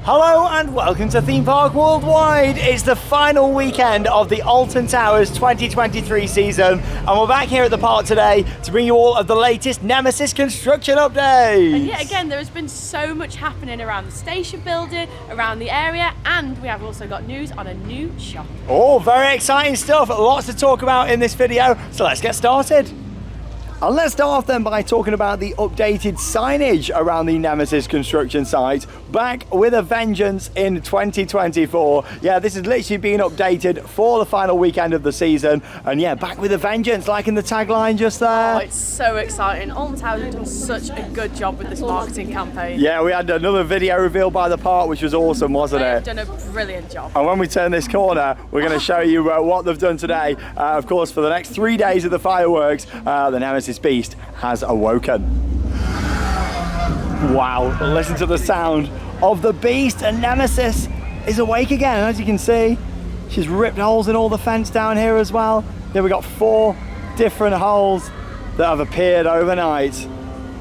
Hello and welcome to Theme Park Worldwide. It's the final weekend of the Alton Towers 2023 season, and we're back here at the park today to bring you all of the latest Nemesis construction updates. And yet again, there has been so much happening around the station building, around the area, and we have also got news on a new shop. Oh, very exciting stuff. Lots to talk about in this video, so let's get started. And let's start off then by talking about the updated signage around the Nemesis construction site. Back with a vengeance in 2024. Yeah, this has literally been updated for the final weekend of the season. And yeah, back with a vengeance, like in the tagline just there. Oh, it's so exciting. Alton Towers have done such a good job with this marketing campaign. Yeah, we had another video revealed by the park, which was awesome, wasn't it? They've done a brilliant job. And when we turn this corner, we're going to show you what they've done today. Of course, for the next 3 days of the fireworks, the Nemesis Beast has awoken. Wow, listen to the sound of the beast, and Nemesis is awake again. As you can see, she's ripped holes in all the fence down here as well. Here we got 4 different holes that have appeared overnight,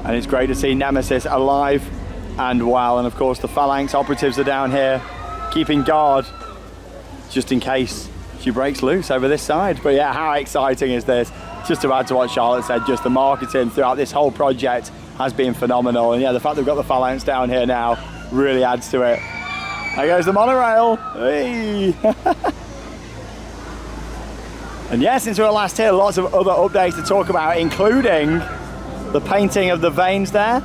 and it's great to see Nemesis alive and well. And of course the Phalanx operatives are down here keeping guard just in case she breaks loose over this side. But yeah, how exciting is this? Just to add to what Charlotte said, just the marketing throughout this whole project has been phenomenal. And yeah, the fact they've got the Phalanx down here now really adds to it. There goes the monorail. Hey. And yeah, since we were last here, lots of other updates to talk about, including the painting of the veins there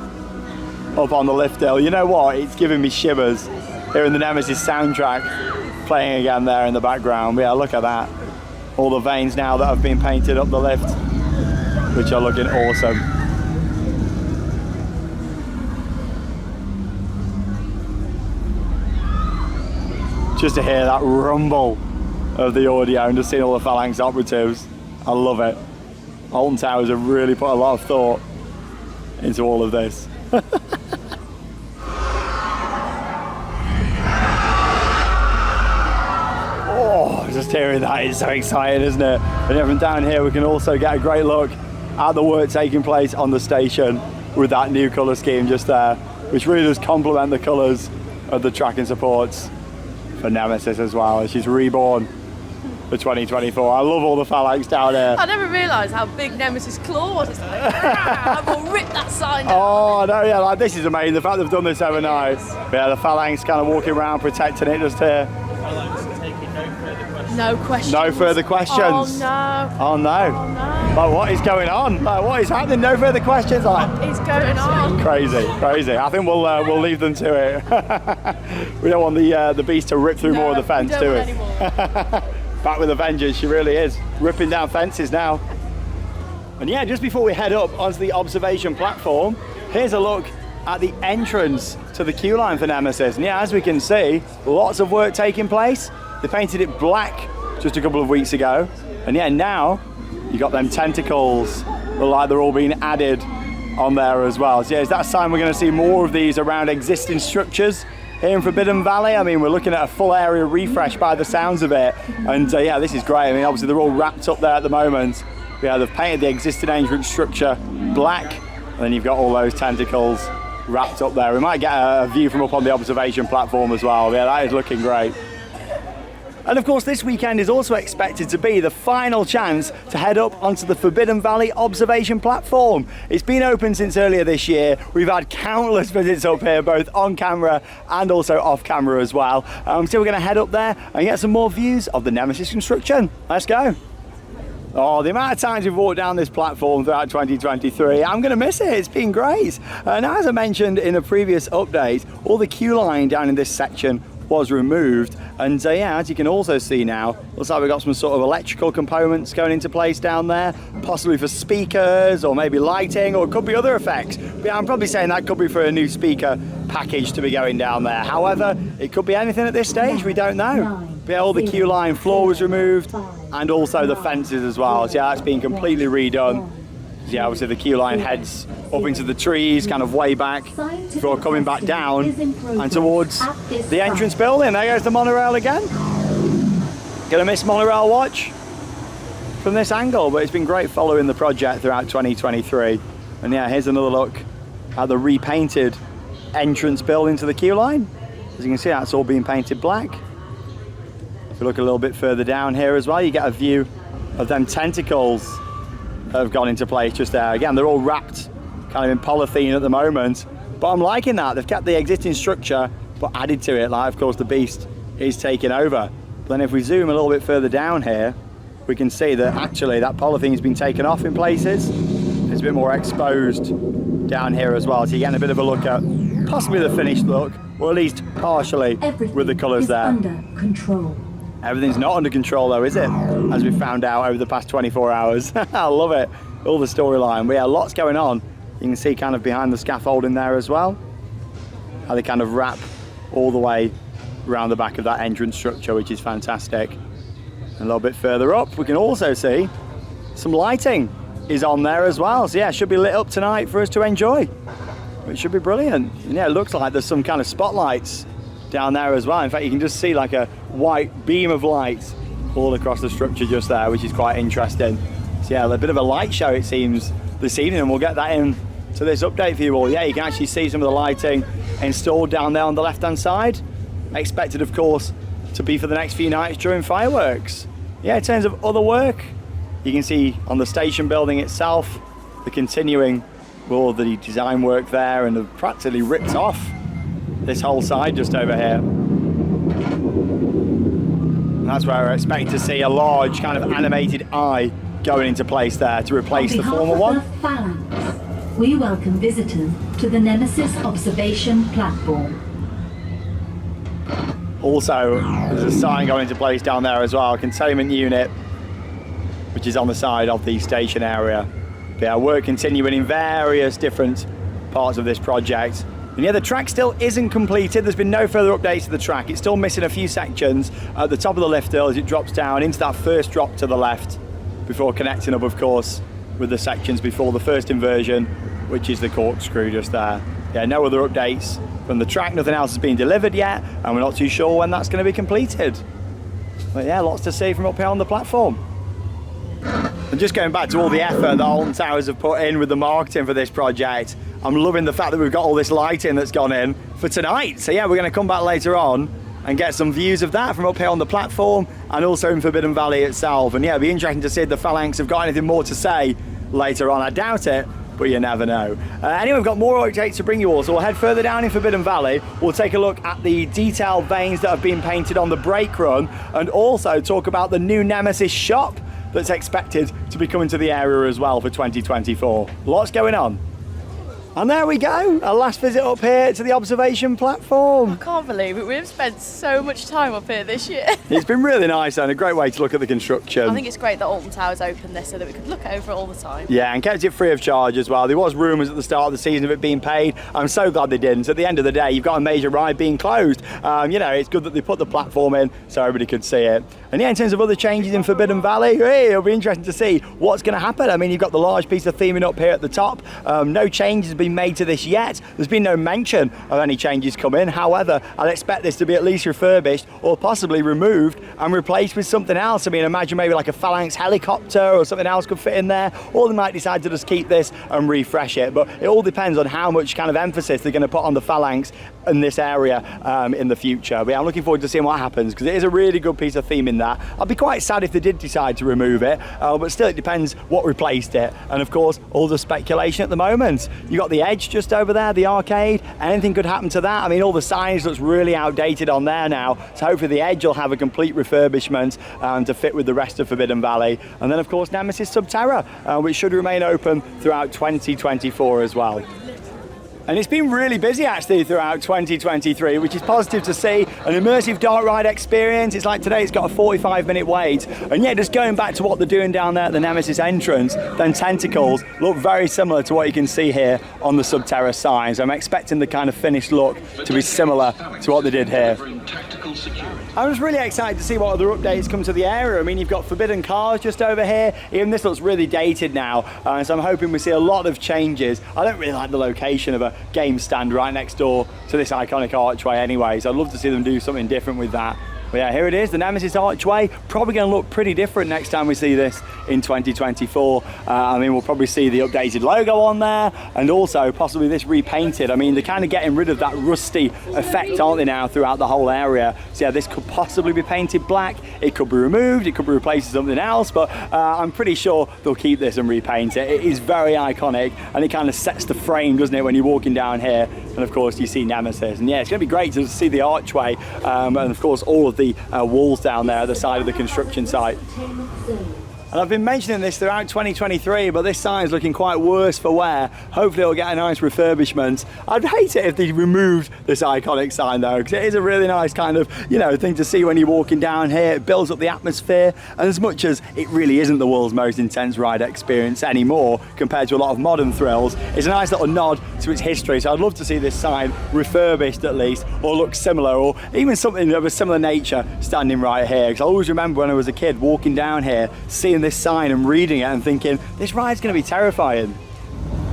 up on the lift hill. You know what? It's giving me shivers hearing the Nemesis soundtrack playing again there in the background. But yeah, look at that. All the veins now that have been painted up the lift, which are looking awesome. Just to hear that rumble of the audio and just seeing all the Phalanx operatives, I love it. Alton Towers have really put a lot of thought into all of this. Just hearing that is so exciting, isn't it? And even down here we can also get a great look at the work taking place on the station with that new colour scheme just there, which really does complement the colours of the tracking supports for Nemesis as well, as she's reborn for 2024. I love all the Phalanx down here. I never realised how big Nemesis' claw was. It's like, I'm going to rip that sign down. Oh, no, yeah, like, this is amazing. The fact they've done this overnight. Yeah, the Phalanx kind of walking around protecting it just here. No questions. No further questions. Oh no. Oh no. Oh no. Like, what is going on? Like, what is happening? No further questions. Like, What is going on? Crazy, crazy. I think we'll leave them to it. We don't want the beast to rip through more of the fence, we do don't we? want any more. Back with a vengeance, she really is. Ripping down fences now. And yeah, just before we head up onto the observation platform, here's a look at the entrance to the queue line for Nemesis. And yeah, as we can see, lots of work taking place. They painted it black just a couple of weeks ago. And yeah, now you got them tentacles. Look like they're all being added on there as well. So yeah, is that a sign we're going to see more of these around existing structures here in Forbidden Valley? I mean, we're looking at a full area refresh by the sounds of it. And yeah, this is great. I mean, obviously they're all wrapped up there at the moment. But yeah, they've painted the existing entrance structure black. And then you've got all those tentacles wrapped up there. We might get a view from up on the observation platform as well. Yeah, that is looking great. And of course, this weekend is also expected to be the final chance to head up onto the Forbidden Valley observation platform. It's been open since earlier this year. We've had countless visits up here, both on camera and also off camera as well. So we're going to head up there and get some more views of the Nemesis construction. Let's go. Oh, the amount of times we've walked down this platform throughout 2023, I'm going to miss it. It's been great. Now, as I mentioned in a previous update, all the queue line down in this section was removed, and yeah, as you can also see now, looks like we've got some sort of electrical components going into place down there, possibly for speakers or maybe lighting, or it could be other effects. But yeah, I'm probably saying that could be for a new speaker package to be going down there. However, it could be anything at this stage, we don't know. But yeah, all the queue line floor was removed, and also the fences as well. So yeah, that's been completely redone. Yeah, obviously the queue line heads up into the trees, kind of way back, before coming back down and towards the entrance building. There goes the monorail again. Gonna miss monorail watch from this angle, but it's been great following the project throughout 2023. And yeah, here's another look at the repainted entrance building to the queue line. As you can see, that's all being painted black. If you look a little bit further down here as well, you get a view of them tentacles that have gone into place just there. Again, they're all wrapped kind of in polythene at the moment, but I'm liking that. They've kept the existing structure, but added to it, like of course the beast is taking over. But then if we zoom a little bit further down here, we can see that actually that polythene's been taken off in places. It's a bit more exposed down here as well. So you're getting a bit of a look at possibly the finished look, or at least partially with the colours there. Under control. Everything's not under control though, is it? As we found out over the past 24 hours. I love it. All the storyline. But yeah, lots going on. You can see kind of behind the scaffolding there as well, how they kind of wrap all the way around the back of that entrance structure, which is fantastic. A little bit further up, we can also see some lighting is on there as well. So yeah, it should be lit up tonight for us to enjoy. It should be brilliant. And yeah, it looks like there's some kind of spotlights down there as well. In fact, you can just see like a white beam of light all across the structure just there, which is quite interesting. So yeah, a bit of a light show it seems this evening, and we'll get that in to this update for you all. Yeah, you can actually see some of the lighting installed down there on the left hand side. Expected of course to be for the next few nights during fireworks. Yeah, in terms of other work, you can see on the station building itself, the continuing with all the design work there, and have practically ripped off this whole side just over here. And that's where I expect to see a large kind of animated eye going into place there to replace the former one. On behalf of the Phalanx, we welcome visitors to the Nemesis observation platform. Also, there's a sign going into place down there as well, containment unit, which is on the side of the station area. But yeah, work continuing in various different parts of this project. And yeah, the track still isn't completed. There's been no further updates to the track. It's still missing a few sections at the top of the lift hill as it drops down into that first drop to the left, before connecting up, of course, with the sections before the first inversion, which is the corkscrew just there. Yeah, no other updates from the track. Nothing else has been delivered yet, and we're not too sure when that's going to be completed. But yeah, lots to see from up here on the platform. And just going back to all the effort that Alton Towers have put in with the marketing for this project, I'm loving the fact that we've got all this lighting that's gone in for tonight. So yeah, we're going to come back later on and get some views of that from up here on the platform, and also in Forbidden Valley itself. And yeah, it'll be interesting to see if the Phalanx have got anything more to say later on. I doubt it, but you never know. Anyway, we've got more updates to bring you all, so we'll head further down in Forbidden Valley. We'll take a look at the detailed veins that have been painted on the brake run, and also talk about the new Nemesis shop that's expected to be coming to the area as well for 2024. Lots going on. And there we go, our last visit up here to the observation platform. I can't believe it. We've spent so much time up here this year. It's been really nice and a great way to look at the construction. I think it's great that Alton Towers opened this so that we could look over it all the time. Yeah, and kept it free of charge as well. There was rumours at the start of the season of it being paid. I'm so glad they didn't. At the end of the day, you've got a major ride being closed. You know, it's good that they put the platform in so everybody could see it. And yeah, in terms of other changes in Forbidden Valley, hey, it'll be interesting to see what's going to happen. I mean, you've got the large piece of theming up here at the top. No changes have been made to this yet. There's been no mention of any changes coming. However, I'd expect this to be at least refurbished or possibly removed and replaced with something else. I mean, imagine maybe like a Phalanx helicopter or something else could fit in there, or they might decide to just keep this and refresh it. But it all depends on how much kind of emphasis they're going to put on the Phalanx in this area in the future. But yeah, I'm looking forward to seeing what happens, because it is a really good piece of theme in that. I'd be quite sad if they did decide to remove it, but still it depends what replaced it. And of course, all the speculation at the moment. You got the edge just over there, the arcade. Anything could happen to that. I mean, all the signage looks really outdated on there now, so hopefully the edge will have a complete refurbishment to fit with the rest of Forbidden Valley. And then of course Nemesis Subterra, which should remain open throughout 2024 as well. And it's been really busy actually throughout 2023, which is positive to see. An immersive dark ride experience. It's like today, it's got a 45-minute wait. And yeah, just going back to what they're doing down there at the Nemesis entrance, then tentacles look very similar to what you can see here on the Subterra sign. So I'm expecting the kind of finished look to be similar to what they did here. I was really excited to see what other updates come to the area. I mean, you've got Forbidden Cars just over here. Even this looks really dated now, so I'm hoping we see a lot of changes. I don't really like the location of a game stand right next door to this iconic archway anyway, so I'd love to see them do something different with that. But yeah, here it is, the Nemesis archway. Probably going to look pretty different next time we see this in 2024. I mean, we'll probably see the updated logo on there, and also possibly this repainted. I mean, they're kind of getting rid of that rusty effect, aren't they, now throughout the whole area. So yeah, this could possibly be painted black. It could be removed. It could be replaced with something else. But I'm pretty sure they'll keep this and repaint it. It is very iconic, and it kind of sets the frame, doesn't it, when you're walking down here. And of course, you see Nemesis. And yeah, it's going to be great to see the archway, and of course, all of the walls down there at the side of the construction site. And I've been mentioning this throughout 2023, but this sign's looking quite worse for wear. Hopefully it'll get a nice refurbishment. I'd hate it if they removed this iconic sign though, because it is a really nice kind of, you know, thing to see when you're walking down here. It builds up the atmosphere, and as much as it really isn't the world's most intense ride experience anymore compared to a lot of modern thrills, it's a nice little nod to its history. So I'd love to see this sign refurbished at least, or look similar, or even something of a similar nature standing right here. Because I always remember when I was a kid walking down here, seeing this sign and reading it and thinking, this ride's going to be terrifying.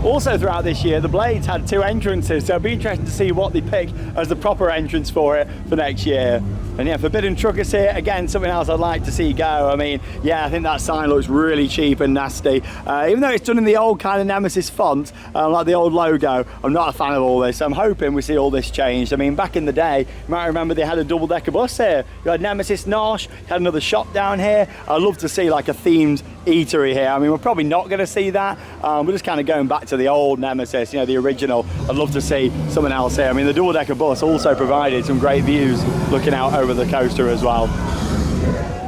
Also throughout this year, the Blades had 2 entrances, so it'll be interesting to see what they pick as the proper entrance for it for next year. And yeah, Forbidden Truckers here, again, something else I'd like to see go. I mean, yeah, I think that sign looks really cheap and nasty. Even though it's done in the old kind of Nemesis font, like the old logo, I'm not a fan of all this. I'm hoping we see all this changed. I mean, back in the day, you might remember they had a double-decker bus here. You had Nemesis Nosh, you had another shop down here. I'd love to see like a themed eatery here. I mean, we're probably not going to see that. We're just kind of going back to the old Nemesis, you know, the original. I'd love to see something else here. I mean, the double-decker bus also provided some great views looking out over the coaster as well.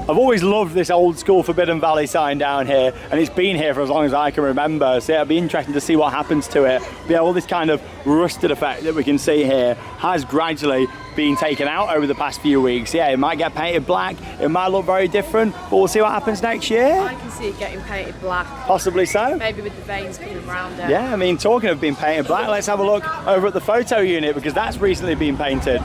I've always loved this old school Forbidden Valley sign down here, and it's been here for as long as I can remember, so yeah, it'll be interesting to see what happens to it. But yeah, all this kind of rusted effect that we can see here has gradually been taken out over the past few weeks. Yeah, it might get painted black, it might look very different, but we'll see what happens next year. I can see it getting painted black. Possibly so. Maybe with the veins coming around it. Yeah, I mean, talking of being painted black, let's have a look over at the photo unit, because that's recently been painted.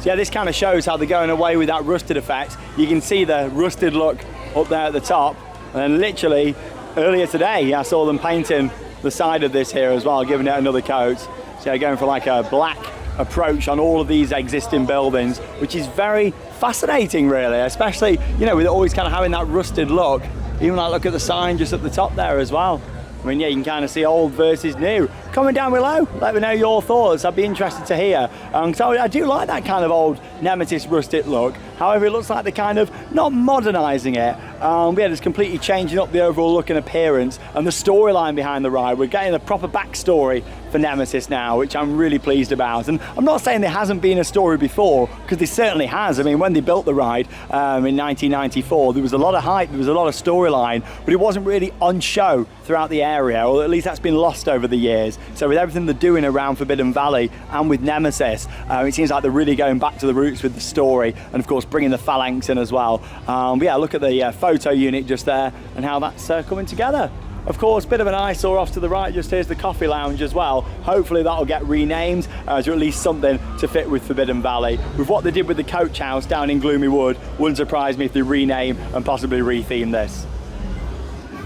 So yeah, this kind of shows how they're going away with that rusted effect. You can see the rusted look up there at the top. And then literally earlier today, I saw them painting the side of this here as well, giving it another coat. So yeah, going for like a black approach on all of these existing buildings, which is very fascinating really, especially, you know, with it always kind of having that rusted look. Even like look at the sign just at the top there as well. I mean, yeah, you can kind of see old versus new. Comment down below, let me know your thoughts. I'd be interested to hear. So I do like that kind of old Nemesis rustic look. However, it looks like they're kind of not modernising it. Yeah, just completely changing up the overall look and appearance and the storyline behind the ride. We're getting a proper backstory for Nemesis now, which I'm really pleased about. And I'm not saying there hasn't been a story before, because there certainly has. I mean, when they built the ride in 1994, there was a lot of hype, there was a lot of storyline, but it wasn't really on show throughout the area, or at least that's been lost over the years. So with everything they're doing around Forbidden Valley and with Nemesis, it seems like they're really going back to the roots with the story, and of course bringing the Phalanx in as well. But yeah, look at the photo unit just there and how that's coming together. Of course, bit of an eyesore off to the right, just here's the coffee lounge as well. Hopefully that'll get renamed to at least something to fit with Forbidden Valley. With what they did with the coach house down in Gloomy Wood, wouldn't surprise me if they rename and possibly retheme this.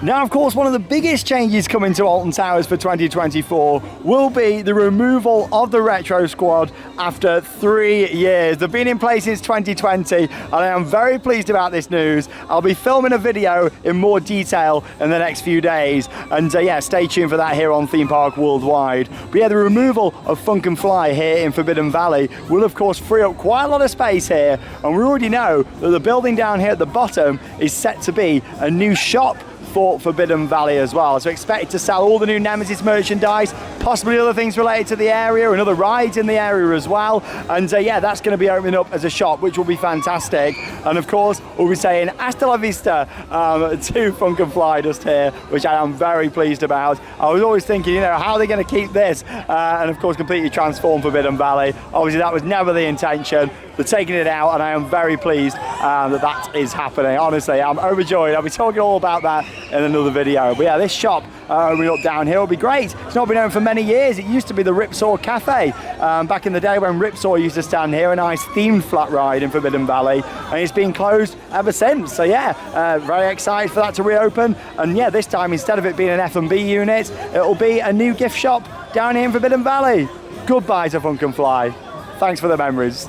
Now, of course, one of the biggest changes coming to Alton Towers for 2024 will be the removal of the Retro Squad after 3 years. They've been in place since 2020, and I am very pleased about this news. I'll be filming a video in more detail in the next few days, and yeah, stay tuned for that here on Theme Park Worldwide. But yeah, the removal of Funk and Fly here in Forbidden Valley will, of course, free up quite a lot of space here, and we already know that the building down here at the bottom is set to be a new shop for Forbidden Valley as well. So expect to sell all the new Nemesis merchandise, possibly other things related to the area and other rides in the area as well. And yeah, that's going to be opening up as a shop, which will be fantastic. And of course, we'll be saying hasta la vista to Funk and Fly just here, which I am very pleased about. I was always thinking, you know, how are they going to keep this? And of course, completely transform Forbidden Valley. Obviously, that was never the intention. They're taking it out, and I am very pleased that is happening. Honestly, I'm overjoyed. I'll be talking all about that in another video. But yeah, this shop opening up down here will be great. It's not been open for many years. It used to be the Ripsaw Cafe back in the day when Ripsaw used to stand here, a nice themed flat ride in Forbidden Valley, and it's been closed ever since. So yeah, very excited for that to reopen. And yeah, this time, instead of it being an F&B unit, it'll be a new gift shop down here in Forbidden Valley. Goodbye to Funk and Fly. Thanks for the memories.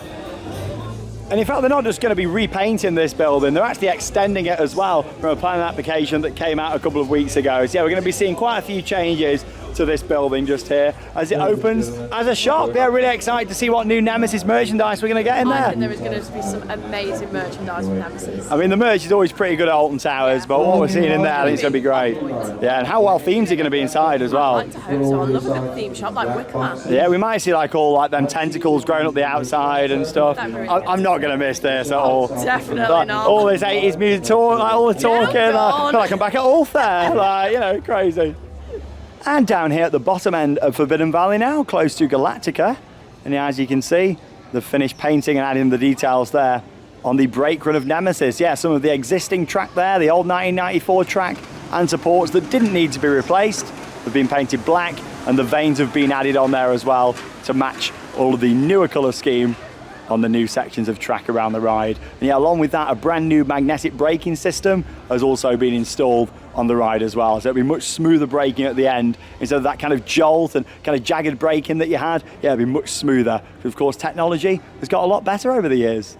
And in fact, they're not just going to be repainting this building, they're actually extending it as well from a planning application that came out a couple of weeks ago. So yeah, we're going to be seeing quite a few changes to this building just here as it opens as a shop. Yeah, really excited to see what new Nemesis merchandise we're going to get in there. I think there is going to be some amazing merchandise from Nemesis. I mean, the merch is always pretty good at Alton Towers, but what we're seeing in there, I think it's going to be great. Yeah, and how well themed are going to be inside as well. I'd like to hope so. I love a bit of a theme shop like Wicker Man. Yeah, we might see like all like them tentacles growing up the outside and stuff. I'm not going to miss this at all. Definitely like, not. All this 80s music talk, like all the talking, I feel like I'm back at Ulf there, like, you know, crazy. And down here at the bottom end of Forbidden Valley now, close to Galactica. And yeah, as you can see, the finished painting and adding the details there on the brake run of Nemesis. Yeah, some of the existing track there, the old 1994 track and supports that didn't need to be replaced have been painted black, and the vanes have been added on there as well to match all of the newer colour scheme on the new sections of track around the ride. And yeah, along with that, a brand new magnetic braking system has also been installed on the ride as well. So it'll be much smoother braking at the end instead of that kind of jolt and kind of jagged braking that you had. Yeah, it'll be much smoother. Because of course, technology has got a lot better over the years.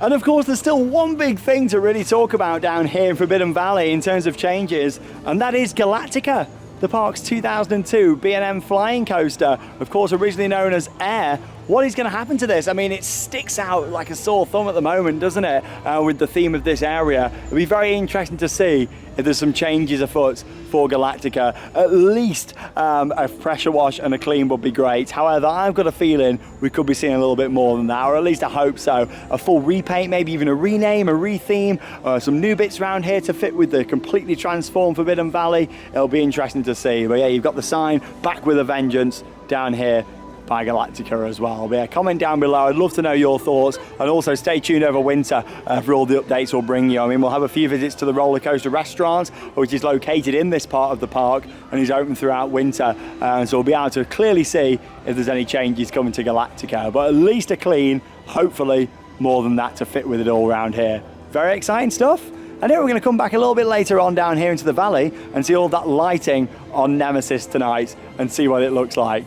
And of course, there's still one big thing to really talk about down here in Forbidden Valley in terms of changes, and that is Galactica, the park's 2002 B&M flying coaster, of course originally known as Air. What is going to happen to this? I mean, it sticks out like a sore thumb at the moment, doesn't it, with the theme of this area. It'll be very interesting to see if there's some changes afoot for Galactica. At least a pressure wash and a clean would be great. However, I've got a feeling we could be seeing a little bit more than that, or at least I hope so. A full repaint, maybe even a rename, a retheme, some new bits around here to fit with the completely transformed Forbidden Valley. It'll be interesting to see. But yeah, you've got the sign back with a vengeance down here by Galactica as well. But yeah, comment down below. I'd love to know your thoughts, and also stay tuned over winter for all the updates we'll bring you. I mean, we'll have a few visits to the roller coaster restaurant, which is located in this part of the park and is open throughout winter, so we'll be able to clearly see if there's any changes coming to Galactica, but at least a clean, hopefully more than that to fit with it all around here. Very exciting stuff. And here we're going to come back a little bit later on down here into the valley and see all that lighting on Nemesis tonight and see what it looks like.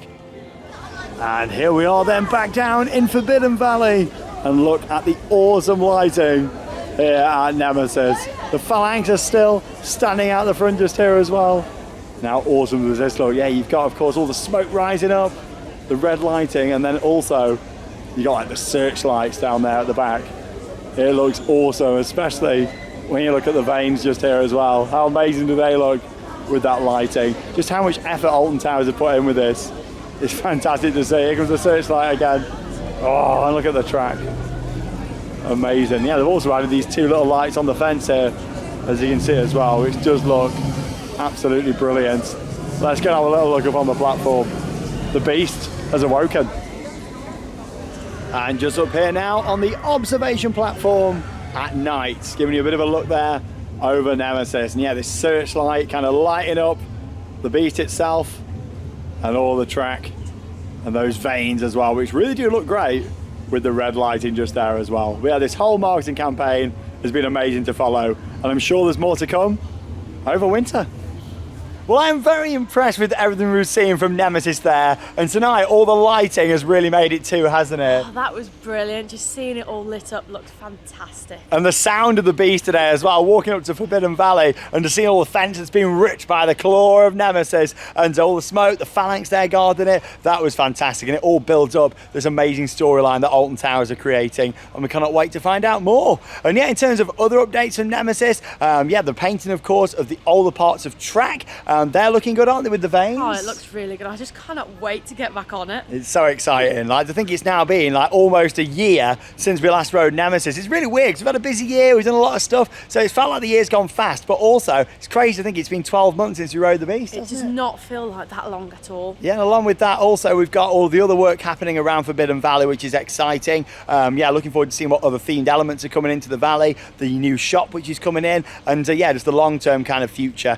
And here we are then back down in Forbidden Valley, and look at the awesome lighting here at Nemesis. The Phalanx are still standing out the front just here as well. Now awesome does this look? Yeah, you've got of course all the smoke rising up, the red lighting, and then also you got like the searchlights down there at the back. It looks awesome, especially when you look at the vanes just here as well. How amazing do they look with that lighting? Just how much effort Alton Towers have put in with this. It's fantastic to see. Here comes the searchlight again. Oh, and look at the track. Amazing. Yeah, they've also added these two little lights on the fence here, as you can see as well, which does look absolutely brilliant. Let's go and have a little look up on the platform. The beast has awoken. And just up here now on the observation platform at night, giving you a bit of a look there over Nemesis. And yeah, this searchlight kind of lighting up the beast itself and all the track and those vanes as well, which really do look great with the red lighting just there as well. But yeah, this whole marketing campaign has been amazing to follow, and I'm sure there's more to come over winter. Well, I'm very impressed with everything we've seen from Nemesis there, and tonight all the lighting has really made it too, hasn't it? Oh, that was brilliant. Just seeing it all lit up looked fantastic. And the sound of the beast today as well, walking up to Forbidden Valley and to see all the fence that's been ripped by the claw of Nemesis, and all the smoke, the Phalanx there guarding it, that was fantastic, and it all builds up this amazing storyline that Alton Towers are creating, and we cannot wait to find out more. And yeah, in terms of other updates from Nemesis, yeah, the painting of course of the older parts of track, they're looking good, aren't they, with the vanes? Oh, it looks really good. I just cannot wait to get back on it. It's so exciting. Like, I think it's now been like almost a year since we last rode Nemesis. It's really weird because we've had a busy year, we've done a lot of stuff, so it's felt like the year's gone fast, but also it's crazy to think it's been 12 months since we rode the beast. It does not feel like that long at all. Yeah, and along with that also we've got all the other work happening around Forbidden Valley, which is exciting. Yeah, looking forward to seeing what other themed elements are coming into the valley, the new shop which is coming in, and yeah, just the long-term kind of future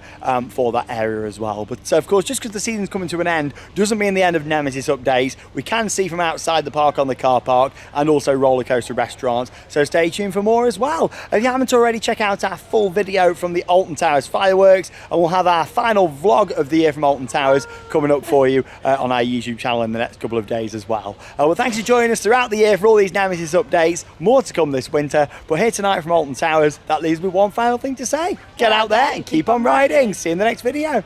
for that area. area as well. But of course, just because the season's coming to an end doesn't mean the end of Nemesis updates. We can see from outside the park on the car park and also roller coaster restaurants, so stay tuned for more as well. If you haven't already, check out our full video from the Alton Towers fireworks, and we'll have our final vlog of the year from Alton Towers coming up for you on our YouTube channel in the next couple of days as well. Well, thanks for joining us throughout the year for all these Nemesis updates. More to come this winter, but here tonight from Alton Towers, that leaves me one final thing to say. Get out there and keep on riding. See you in the next video.